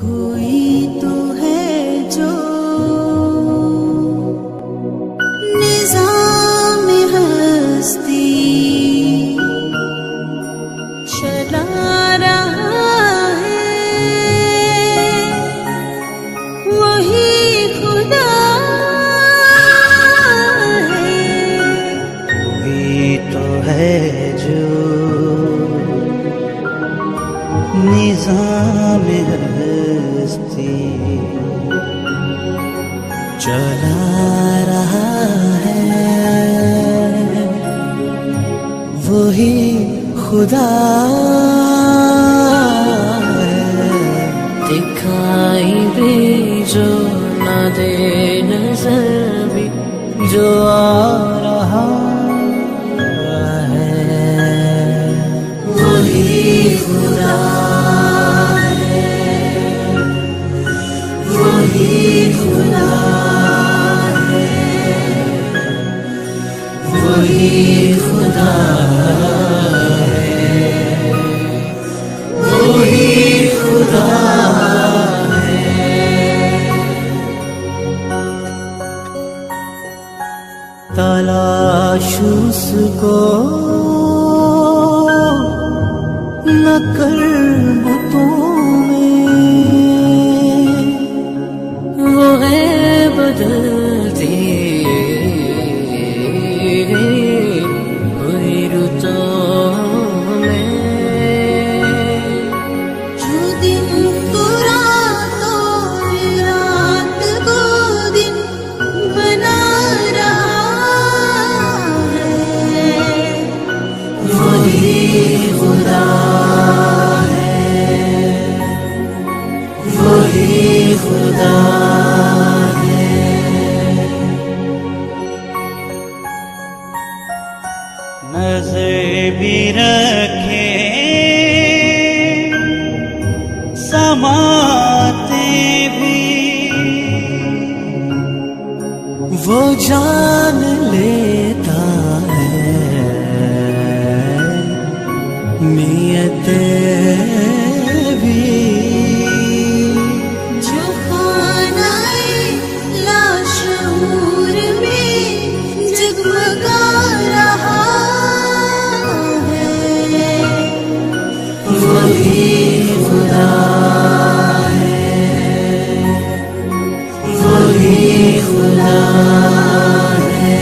कोई तो है जो निज़ाम हस्ती चला रहा है, वही खुदा है। कोई तो है जो निज़ाम हस्ती चला रहा है, वही खुदा है। दिखाई भी जो न दे नजर भी जो आ रहा है, वही खुदा है, वही खुदा है, वही खुदा है, वही खुदा है। तलाश उसको न कर बुतों में, वो है बदलती हुई रुतों में। जो दिन को रात और रात को दिन बना रहा है, वही खुदा है, वही खुदा है। नजर भी रखे समाते भी, वो जान लेता है नियतें भी। जो खानाए लाशूर में जगमगा रहा है, वही खुदा है, वही खुदा है।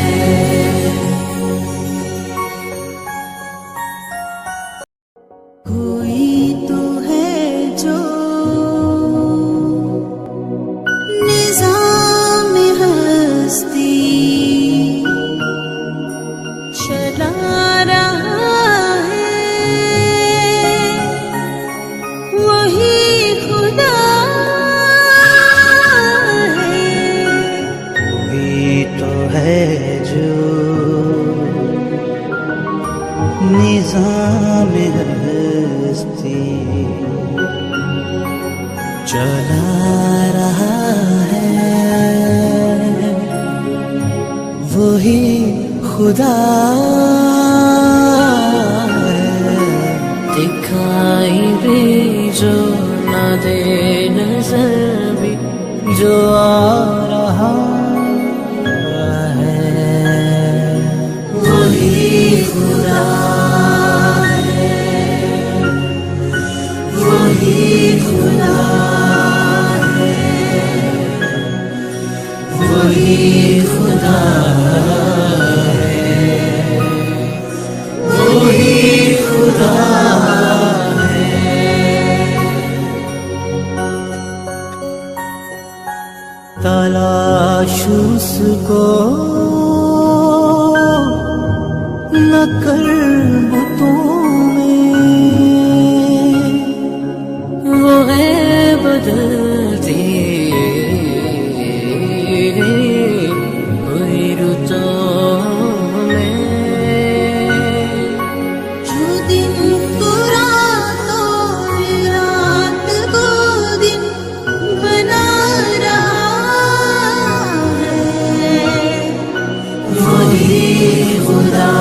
कोई तो है जो निज़ाम हस्ती चला रहा है, वही खुदा है। कोई तो है जो निज़ाम हस्ती चला रहा है, वही खुदा है। दिखाई भी जो न दे नजर भी जो आ रहा है, वही खुदा है, वही खुदा है, वही खुदा है, वही खुदा है। तलाश उसको न कर बुतों में, वो है बदलती हुई रुतों में। जो दिन को रात और रात को दिन बना रहा है, वही खुदा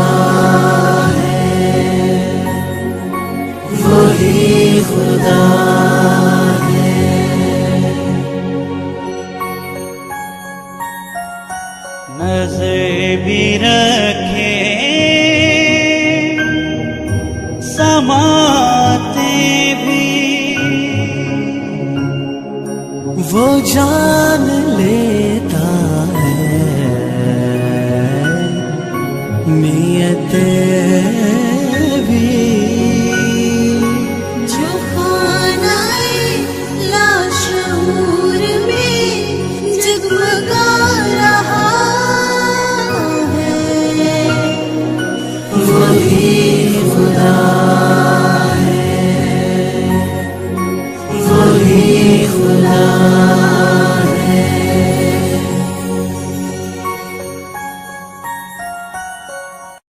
है, वही खुदा है, खुदा है, वही खुदा